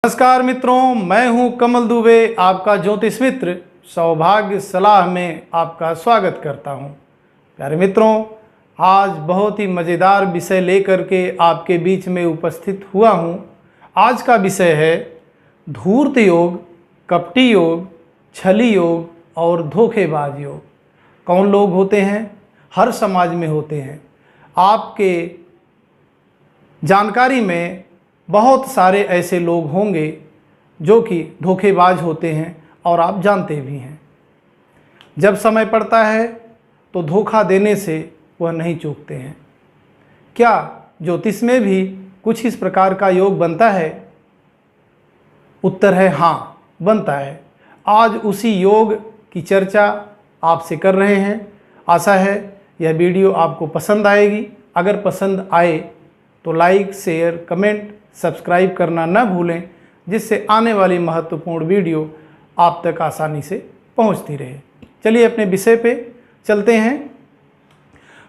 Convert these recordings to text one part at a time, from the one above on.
नमस्कार मित्रों, मैं हूं कमल दुबे, आपका ज्योतिष मित्र। सौभाग्य सलाह में आपका स्वागत करता हूं। प्यारे मित्रों, आज बहुत ही मज़ेदार विषय लेकर के आपके बीच में उपस्थित हुआ हूं। आज का विषय है धूर्त योग, कपटी योग, छली योग और धोखेबाज योग। कौन लोग होते हैं? हर समाज में होते हैं। आपके जानकारी में बहुत सारे ऐसे लोग होंगे जो कि धोखेबाज होते हैं और आप जानते भी हैं। जब समय पड़ता है तो धोखा देने से वह नहीं चूकते हैं। क्या ज्योतिष में भी कुछ इस प्रकार का योग बनता है? उत्तर है हाँ, बनता है। आज उसी योग की चर्चा आपसे कर रहे हैं। आशा है यह वीडियो आपको पसंद आएगी। अगर पसंद आए तो लाइक, शेयर, कमेंट, सब्सक्राइब करना न भूलें, जिससे आने वाली महत्वपूर्ण वीडियो आप तक आसानी से पहुंचती रहे। चलिए अपने विषय पे चलते हैं।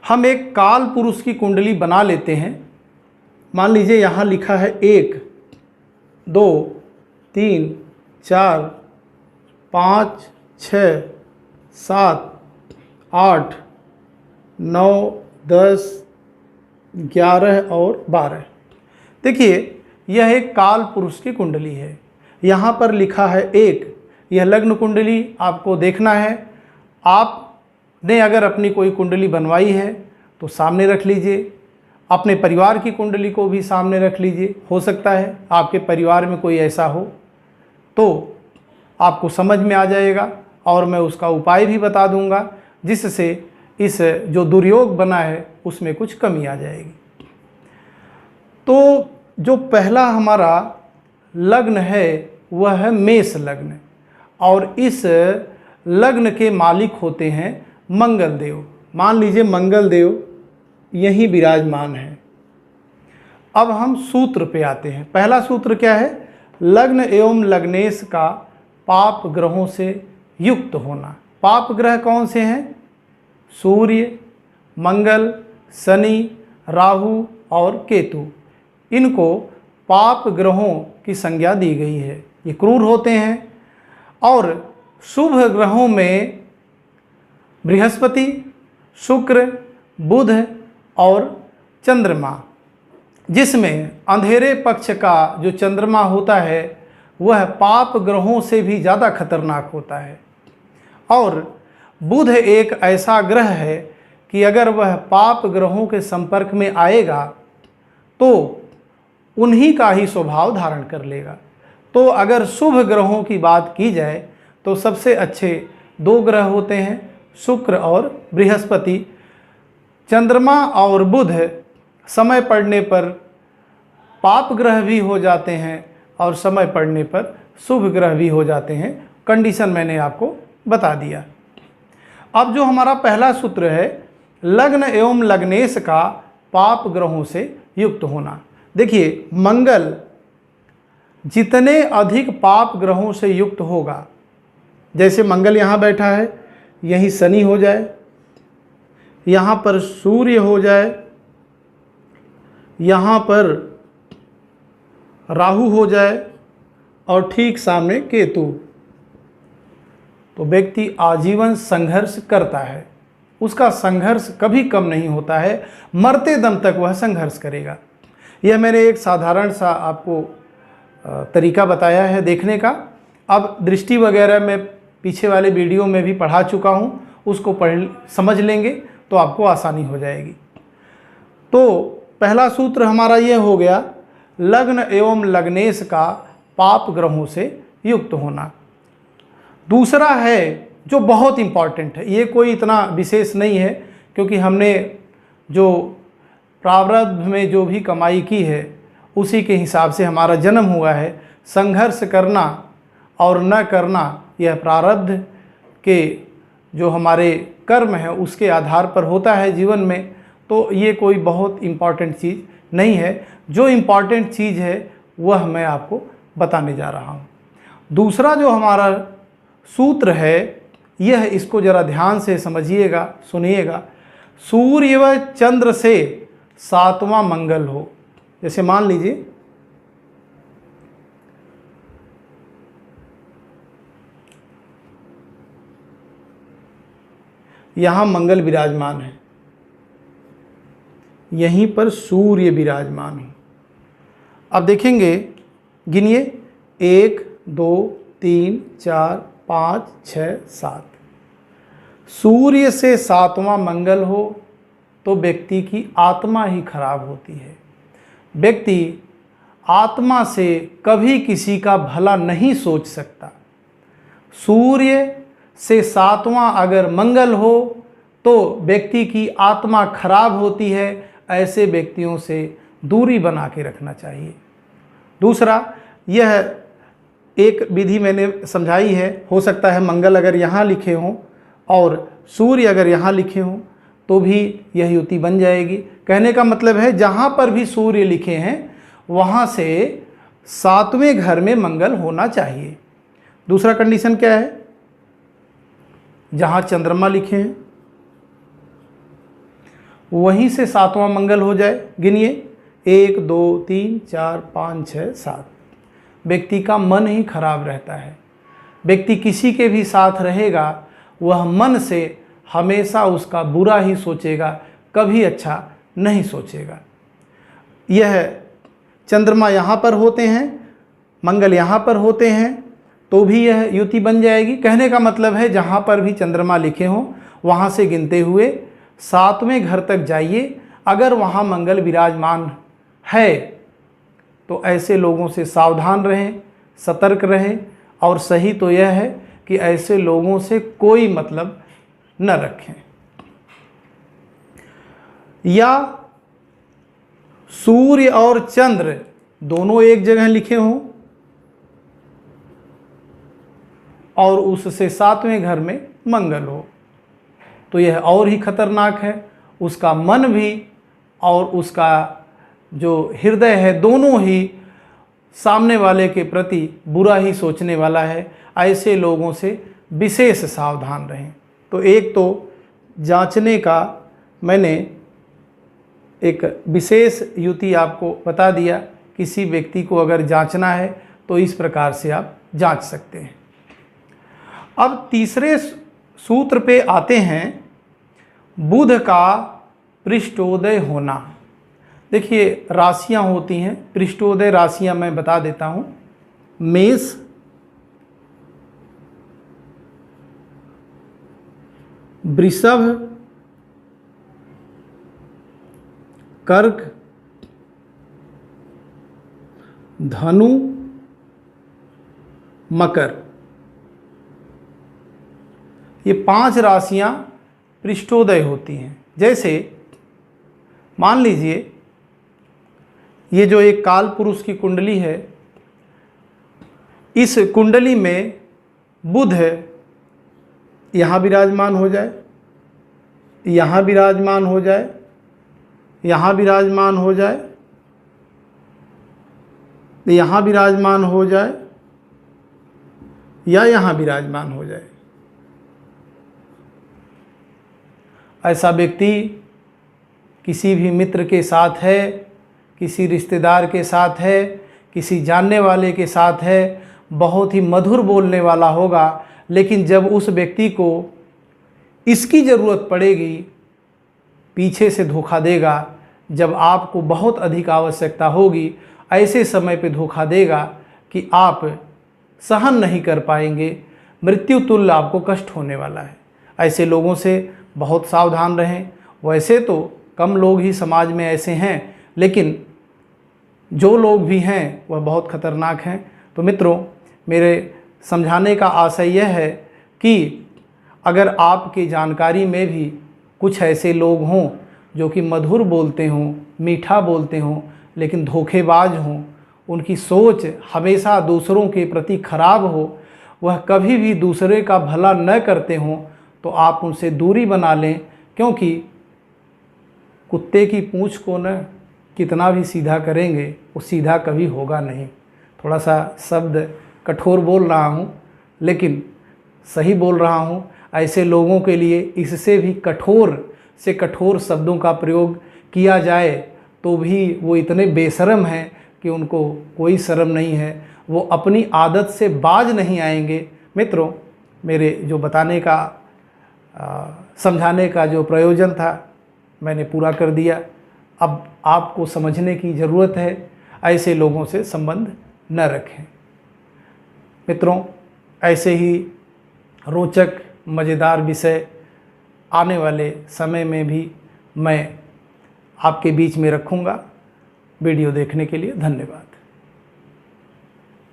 हम एक काल पुरुष की कुंडली बना लेते हैं। मान लीजिए यहाँ लिखा है 1, 2, 3, 4, 5, 6, 7, 8, 9, 10, 11 और 12। देखिए, यह एक काल पुरुष की कुंडली है। यहाँ पर लिखा है 1। यह लग्न कुंडली आपको देखना है। आपने अगर अपनी कोई कुंडली बनवाई है तो सामने रख लीजिए। अपने परिवार की कुंडली को भी सामने रख लीजिए। हो सकता है आपके परिवार में कोई ऐसा हो तो आपको समझ में आ जाएगा और मैं उसका उपाय भी बता दूंगा, जिससे इस जो दुर्योग बना है उसमें कुछ कमी आ जाएगी। तो जो पहला हमारा लग्न है वह है मेष लग्न, और इस लग्न के मालिक होते हैं मंगल देव। मान लीजिए मंगल देव यहीं विराजमान है। अब हम सूत्र पे आते हैं। पहला सूत्र क्या है? लग्न एवं लग्नेश का पाप ग्रहों से युक्त होना। पाप ग्रह कौन से हैं? सूर्य, मंगल, शनि, राहु और केतु। इनको पाप ग्रहों की संज्ञा दी गई है। ये क्रूर होते हैं। और शुभ ग्रहों में बृहस्पति, शुक्र, बुध और चंद्रमा, जिसमें अंधेरे पक्ष का जो चंद्रमा होता है वह पाप ग्रहों से भी ज़्यादा खतरनाक होता है। और बुध एक ऐसा ग्रह है कि अगर वह पाप ग्रहों के संपर्क में आएगा तो उन्हीं का ही स्वभाव धारण कर लेगा। तो अगर शुभ ग्रहों की बात की जाए तो सबसे अच्छे 2 ग्रह होते हैं, शुक्र और बृहस्पति। चंद्रमा और बुध समय पड़ने पर पाप ग्रह भी हो जाते हैं और समय पड़ने पर शुभ ग्रह भी हो जाते हैं। कंडीशन मैंने आपको बता दिया। अब जो हमारा पहला सूत्र है, लग्न एवं लग्नेश का पाप ग्रहों से युक्त होना। देखिए, मंगल जितने अधिक पाप ग्रहों से युक्त होगा, जैसे मंगल यहाँ बैठा है, यहीं शनि हो जाए, यहाँ पर सूर्य हो जाए, यहाँ पर राहु हो जाए और ठीक सामने केतु, तो व्यक्ति आजीवन संघर्ष करता है। उसका संघर्ष कभी कम नहीं होता है। मरते दम तक वह संघर्ष करेगा। यह मैंने एक साधारण सा आपको तरीका बताया है देखने का। अब दृष्टि वगैरह मैं पीछे वाले वीडियो में भी पढ़ा चुका हूँ, उसको समझ लेंगे तो आपको आसानी हो जाएगी। तो पहला सूत्र हमारा यह हो गया, लग्न एवं लग्नेश का पाप ग्रहों से युक्त होना। दूसरा है जो बहुत इम्पॉर्टेंट है, ये कोई इतना विशेष नहीं है, क्योंकि हमने जो प्रारब्ध में जो भी कमाई की है उसी के हिसाब से हमारा जन्म हुआ है। संघर्ष करना और न करना यह प्रारब्ध के जो हमारे कर्म हैं उसके आधार पर होता है जीवन में। तो ये कोई बहुत इम्पॉर्टेंट चीज़ नहीं है। जो इम्पॉर्टेंट चीज़ है वह मैं आपको बताने जा रहा हूँ। दूसरा जो हमारा सूत्र है, यह इसको ज़रा ध्यान से समझिएगा, सुनिएगा। सूर्य व चंद्र से 7वां मंगल हो। जैसे मान लीजिए यहाँ मंगल विराजमान है, यहीं पर सूर्य विराजमान है। अब देखेंगे, गिनिए, 1 2 3 4 5 6 7। सूर्य से 7वां मंगल हो तो व्यक्ति की आत्मा ही खराब होती है। व्यक्ति आत्मा से कभी किसी का भला नहीं सोच सकता। सूर्य से 7वां अगर मंगल हो तो व्यक्ति की आत्मा खराब होती है। ऐसे व्यक्तियों से दूरी बना के रखना चाहिए। दूसरा, यह एक विधि मैंने समझाई है। हो सकता है मंगल अगर यहाँ लिखे हों और सूर्य अगर यहाँ लिखे हों तो भी यह युति बन जाएगी। कहने का मतलब है जहाँ पर भी सूर्य लिखे हैं वहाँ से 7वें घर में मंगल होना चाहिए। दूसरा कंडीशन क्या है, जहाँ चंद्रमा लिखे हैं वहीं से 7वां मंगल हो जाए। गिनिए, 1 2 3 4 5 6 7। व्यक्ति का मन ही खराब रहता है। व्यक्ति किसी के भी साथ रहेगा वह मन से हमेशा उसका बुरा ही सोचेगा, कभी अच्छा नहीं सोचेगा। यह चंद्रमा यहाँ पर होते हैं, मंगल यहाँ पर होते हैं तो भी यह युति बन जाएगी। कहने का मतलब है जहाँ पर भी चंद्रमा लिखे हों वहाँ से गिनते हुए 7वें घर तक जाइए। अगर वहाँ मंगल विराजमान है तो ऐसे लोगों से सावधान रहें, सतर्क रहें। और सही तो यह है कि ऐसे लोगों से कोई मतलब न रखें। या सूर्य और चंद्र दोनों एक जगह लिखे हों और उससे 7वें घर में मंगल हो तो यह और ही खतरनाक है। उसका मन भी और उसका जो हृदय है दोनों ही सामने वाले के प्रति बुरा ही सोचने वाला है। ऐसे लोगों से विशेष सावधान रहें। तो एक तो जांचने का मैंने एक विशेष युति आपको बता दिया। किसी व्यक्ति को अगर जांचना है तो इस प्रकार से आप जांच सकते हैं। अब तीसरे सूत्र पे आते हैं, बुध का पृष्ठोदय होना। देखिए, राशियां होती हैं, पृष्ठोदय राशियां मैं बता देता हूं। मेष, वृषभ, कर्क, धनु, मकर। ये 5 राशियां पृष्ठोदय होती हैं। जैसे मान लीजिए ये जो एक काल पुरुष की कुंडली है, इस कुंडली में बुध यहाँ विराजमान हो जाए, यहाँ विराजमान हो जाए, यहाँ विराजमान हो जाए, यहाँ विराजमान हो जाए या यहाँ विराजमान हो जाए। ऐसा व्यक्ति किसी भी मित्र के साथ है, किसी रिश्तेदार के साथ है, किसी जानने वाले के साथ है, बहुत ही मधुर बोलने वाला होगा, लेकिन जब उस व्यक्ति को इसकी ज़रूरत पड़ेगी पीछे से धोखा देगा। जब आपको बहुत अधिक आवश्यकता होगी ऐसे समय पे धोखा देगा कि आप सहन नहीं कर पाएंगे, मृत्यु तुल्य आपको कष्ट होने वाला है। ऐसे लोगों से बहुत सावधान रहें। वैसे तो कम लोग ही समाज में ऐसे हैं, लेकिन जो लोग भी हैं वह बहुत खतरनाक हैं। तो मित्रों, मेरे समझाने का आशय यह है कि अगर आपकी जानकारी में भी कुछ ऐसे लोग हों जो कि मधुर बोलते हों, मीठा बोलते हों, लेकिन धोखेबाज हों, उनकी सोच हमेशा दूसरों के प्रति खराब हो, वह कभी भी दूसरे का भला न करते हों, तो आप उनसे दूरी बना लें। क्योंकि कुत्ते की पूंछ को न कितना भी सीधा करेंगे वो सीधा कभी होगा नहीं। थोड़ा सा शब्द कठोर बोल रहा हूँ, लेकिन सही बोल रहा हूँ। ऐसे लोगों के लिए इससे भी कठोर से कठोर शब्दों का प्रयोग किया जाए तो भी वो इतने बेशर्म हैं कि उनको कोई शर्म नहीं है, वो अपनी आदत से बाज नहीं आएंगे। मित्रों, मेरे जो बताने का समझाने का जो प्रयोजन था मैंने पूरा कर दिया। अब आपको समझने की ज़रूरत है, ऐसे लोगों से संबंध न रखें। मित्रों, ऐसे ही रोचक मज़ेदार विषय आने वाले समय में भी मैं आपके बीच में रखूँगा। वीडियो देखने के लिए धन्यवाद।